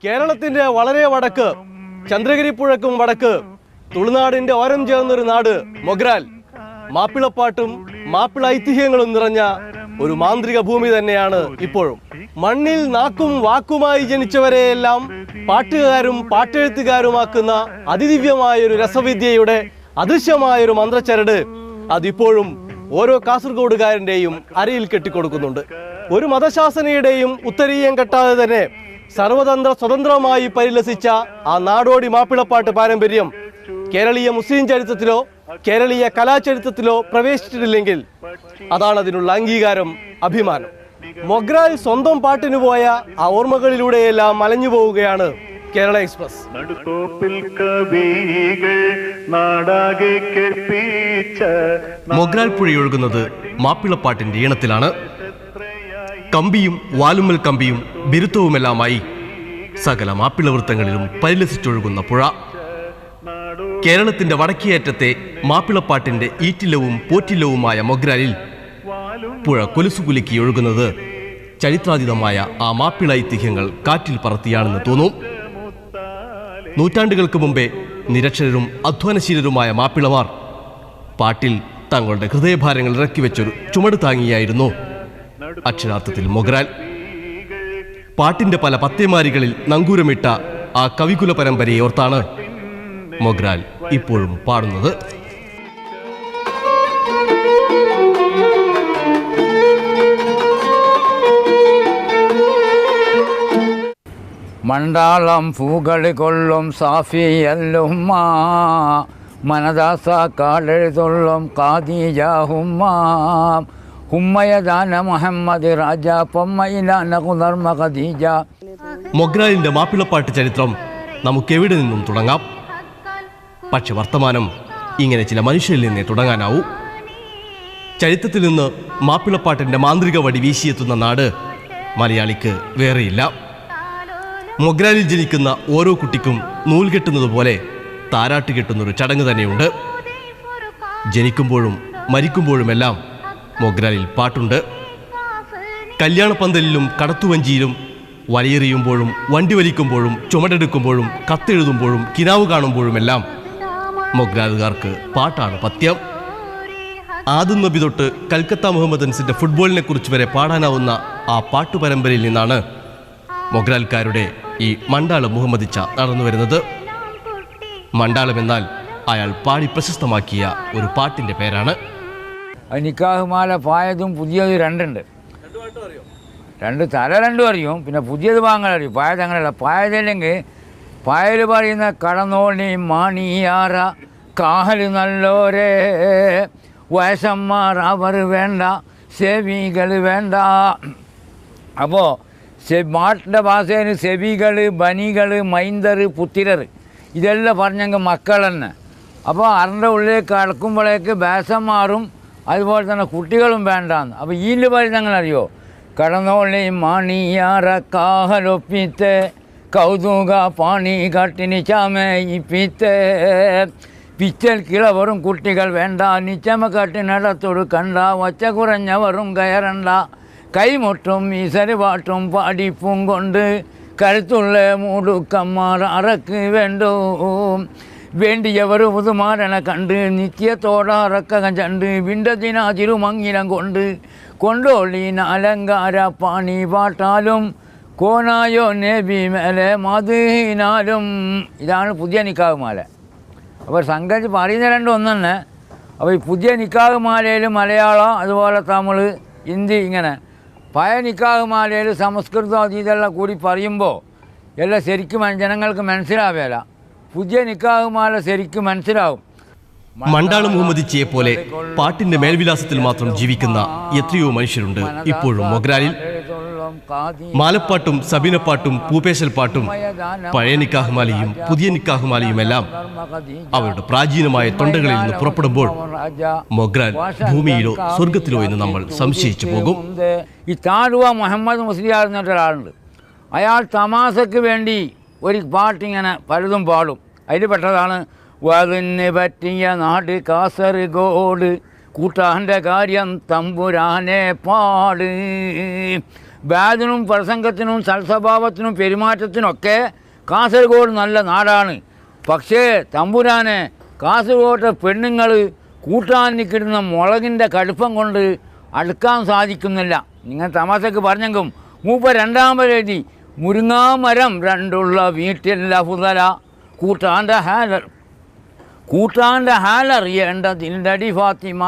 കേരളത്തിന്റെ വളരെ വടക്ക്, ചന്ദ്രഗിരി പുഴക്കും വടക്ക്, തുളുനാടിന്റെ ഓരം ചേർന്നൊരു നാട് മൊഗ്രാൽ. മാപ്പിളപ്പാട്ടും മാപ്പിള ഐതിഹ്യങ്ങളും നിറഞ്ഞ ഒരു മാന്ത്രിക ഭൂമി തന്നെയാണ് ഇപ്പോഴും. മണ്ണിൽ നാക്കും വാക്കുമായി ജനിച്ചവരെയെല്ലാം പാട്ടുകാരും പാട്ടെഴുത്തുകാരുമാക്കുന്ന അതിദിവ്യമായൊരു രസവിദ്യയുടെ അദൃശ്യമായൊരു മന്ത്രച്ചരട് അതിപ്പോഴും ഓരോ കാസർഗോഡുകാരൻ്റെയും അരയിൽ കെട്ടിക്കൊടുക്കുന്നുണ്ട്. ഒരു മതശാസനയുടെയും ഉത്തരീയം കെട്ടാതെ തന്നെ സർവതന്ത്ര സ്വതന്ത്രമായി പരിലസിച്ച ആ നാടോടി മാപ്പിളപ്പാട്ട് പാരമ്പര്യം കേരളീയ മുസ്ലിം ചരിത്രത്തിലോ കേരളീയ കലാചരിത്രത്തിലോ പ്രവേശിച്ചിട്ടില്ലെങ്കിൽ അതാണ് അതിനുള്ള അംഗീകാരം, അഭിമാനം. മൊഗ്രാൽ സ്വന്തം പാട്ടിന് പോയ ആ ഓർമ്മകളിലൂടെയെല്ലാം അലഞ്ഞു പോവുകയാണ് കേരള എക്സ്പ്രസ്. മൊഗ്രാൽ പുഴയൊഴുകുന്നത് മാപ്പിളപ്പാട്ടിന്റെ ഈണത്തിലാണ്. കമ്പിയും വാലുമ്മൽ കമ്പിയും ബിരുത്തവുമെല്ലാമായി സകല മാപ്പിള വൃത്തങ്ങളിലും പരിലസിച്ചൊഴുകുന്ന പുഴ. കേരളത്തിന്റെ വടക്കേയറ്റത്തെ മാപ്പിളപ്പാട്ടിന്റെ ഈറ്റില്ലവും പോറ്റില്ലവുമായ മൊഗ്രാലിൽ പുഴ കൊലുസുകുലുക്കി ഒഴുകുന്നത് ചരിത്രാതീതമായ ആ മാപ്പിള ഐതിഹ്യങ്ങൾ കാറ്റിൽ പറത്തിയാണെന്ന് തോന്നും. നൂറ്റാണ്ടുകൾക്ക് മുമ്പേ നിരക്ഷരരും അധ്വാനശീലരുമായ മാപ്പിളമാർ പാട്ടിൽ തങ്ങളുടെ ഹൃദയഭാരങ്ങൾ ഇറക്കി വെച്ചൊരു ചുമട് താങ്ങിയായിരുന്നു അക്ഷരാർത്ഥത്തിൽ മൊഗ്രാൽ. പാട്ടിന്റെ പല പത്തേമാരികളിൽ നങ്കൂരമിട്ട ആ കവികുല പരമ്പരയെ ഓർത്താണ് മൊഗ്രാൽ ഇപ്പോഴും പാടുന്നത്. മണ്ടാളം പൂകളി കൊള്ളും സാഫിയല്ലുമ്മ, മനദാസ കാലെഴുതൊള്ളും കാദീജ ഹുമ്മ, ഹുമ്മയദാന മുഹമ്മദ് രാജ പൊമ്മയിലാന കുദർമ ഖദീജ. മൊഗ്രാലിന്റെ മാപ്പിളപ്പാട്ട് ചരിത്രം നമുക്കെവിടെ നിന്നും തുടങ്ങാം. പക്ഷെ വർത്തമാനം ഇങ്ങനെ ചില മനുഷ്യരിൽ നിന്നേ തുടങ്ങാനാവൂ. ചരിത്രത്തിൽ നിന്ന് മാപ്പിളപ്പാട്ടിന്റെ മാന്ത്രിക വടി വീശിയെത്തുന്ന നാട് മലയാളിക്ക് വേറെയില്ല. മൊഗ്രാലിൽ ജനിക്കുന്ന ഓരോ കുട്ടിക്കും നൂൽ കെട്ടുന്നത് പോലെ താരാട്ട് കെട്ടുന്നൊരു ചടങ്ങ് തന്നെയുണ്ട്. ജനിക്കുമ്പോഴും മരിക്കുമ്പോഴുമെല്ലാം മൊഗ്രാലിൽ പാട്ടുണ്ട്. കല്യാണപ്പന്തലിലും കടത്തുവഞ്ചിയിലും വലയെറിയുമ്പോഴും വണ്ടി വലിക്കുമ്പോഴും ചുമടെടുക്കുമ്പോഴും കത്തെഴുതുമ്പോഴും കിനാവ് കാണുമ്പോഴുമെല്ലാം മൊഗ്രാലുകാർക്ക് പാട്ടാണ് പഥ്യം. ആദം നബി തൊട്ട് കൽക്കത്ത മുഹമ്മദൻസിന്റെ ഫുട്ബോളിനെ കുറിച്ച് വരെ പാടാനാവുന്ന ആ പാട്ടുപരമ്പരയിൽ നിന്നാണ് മൊഗ്രാൽക്കാരുടെ ഈ മണ്ടാളം മുഹമ്മദിച്ച നടന്നു വരുന്നത്. മണ്ടാളം എന്നാൽ അയാൾ പാടി പ്രശസ്തമാക്കിയ ഒരു പാട്ടിന്റെ പേരാണ്. നിക്കാഹ് മാല പായതും പുതിയതും രണ്ടുണ്ട്. രണ്ടും അറിയും, പിന്നെ പുതിയത് വാങ്ങാൻ അറിയും. പായത് അങ്ങനെയല്ല. പായതല്ലെങ്കിൽ പായൽ പറയുന്ന കടന്നോളി മാണിയാറ കാഹൽ നല്ലോരേ, വയസ്സന്മാർ അവർ വേണ്ട, സേവികൾ വേണ്ട. അപ്പോൾ മാട്ടിൻ്റെ ഭാഷയിൽ സെവികൾ, ബനികൾ, മൈന്ദർ, പുത്തിരർ ഇതെല്ലാം പറഞ്ഞെങ്കിൽ മക്കൾ തന്നെ. അപ്പോൾ അതിൻ്റെ ഉള്ളിലേക്ക് കടക്കുമ്പോഴേക്ക് വേഷന്മാരും അതുപോലെ തന്നെ കുട്ടികളും വേണ്ടാന്ന്. അപ്പോൾ ഈല് പറയുന്നത് അങ്ങനെ അറിയോ? കടന്നോളി മാണിയാറ കാഹലൊപ്പിത്തെ കൗതുക പാണി കാട്ടിനി ചാമയിപ്പിത്തെ, പിച്ചൽ കിളവറും കുട്ടികൾ വേണ്ട, നിച്ചമ കാട്ടിനടത്തൊടു കണ്ട, ഒച്ച കുറഞ്ഞവരും കയറണ്ട, കൈമുട്ടും ഈസരുപാട്ടും പാടിപ്പും കൊണ്ട് കരുത്തുള്ള മൂടുക്കന്മാർ അറക്ക് വേണ്ടോ, വേണ്ടിയവർ പുതുമാരനെ കണ്ട് നിത്യത്തോടറക്കകം ചണ്ട്, വിണ്ടതിനാതിരുമങ്ങിലം കൊണ്ട് കൊണ്ടോളീന അലങ്കാര പാണി പാട്ടാലും കോനായോ നബി മേലെ മദീനാലും. ഇതാണ് പുതിയ നിക്കാഹ് മാല. അപ്പോൾ സംഗതി പറയുന്ന രണ്ടും ഒന്ന് തന്നെ. അപ്പോൾ ഈ പുതിയ നിക്കാഹ് മാലയിൽ മലയാളം, അതുപോലെ തമിഴ്, ഹിന്ദി, ഇങ്ങനെ പഴയ നിക്കാഹ് മാലയിൽ സംസ്കൃതം ഇതെല്ലാം കൂടി പറയുമ്പോൾ എല്ലാം ശരിക്കും ജനങ്ങൾക്ക് മനസ്സിലാവുകയില്ല. പുതിയ നിക്കാഹ് മാല ശരിക്കും മനസ്സിലാവും. മണ്ടാളം മുഹമ്മദിച്ചയെ പോലെ പാട്ടിന്റെ മേൽവിലാസത്തിൽ മാത്രം ജീവിക്കുന്ന എത്രയോ മനുഷ്യരുണ്ട് ഇപ്പോഴും മൊഗ്രാലിൽ. മാലപ്പാട്ടും സബീനപ്പാട്ടും പൂപ്പേശൽ പാട്ടും പഴയ നിക്കാഹുമാലയും പുതിയ നിക്കാഹുമാലയുമെല്ലാം അവരുടെ പ്രാചീനമായ തൊണ്ടകളിൽ നിന്ന് പുറപ്പെടുമ്പോൾ മൊഗ്രാൽ ഭൂമിയിലോ സ്വർഗത്തിലോ എന്ന് നമ്മൾ സംശയിച്ചു പോകും. ഈ താടുവ മുഹമ്മദ് മുസ്ലിയാർ എന്നൊരു ഒരാളുണ്ട്. അയാൾ തമാശയ്ക്ക് വേണ്ടി ഒരു പാട്ടിങ്ങനെ പലതും പാടും. അതിൽ പെട്ടതാണ് വതിന് പറ്റിയ നാട് കാസർഗോഡ്, കൂട്ടാൻ്റെ കാര്യം തമ്പുരാനെ പാട്, ബാദിനും പ്രസംഗത്തിനും സൽസ്വഭാവത്തിനും പെരുമാറ്റത്തിനൊക്കെ കാസർഗോഡ് നല്ല നാടാണ്. പക്ഷേ തമ്പുരാനെ കാസർഗോട്ടെ പെണ്ണുങ്ങൾ കൂട്ടാൻ നിൽക്കുന്ന മുളകിൻ്റെ കടുപ്പം കൊണ്ട് അടുക്കാൻ സാധിക്കുന്നില്ല. നിങ്ങൾ തമാശക്ക് പറഞ്ഞെങ്കും മൂപ്പ രണ്ടാമതെഴുതി മുരിങ്ങാമരം രണ്ടുള്ള വീട്ടിൽ അഫുദല കൂട്ടാൻ്റെ ഹാലറിയേണ്ടതിൻ്റെ അടി ഫാത്തിമ.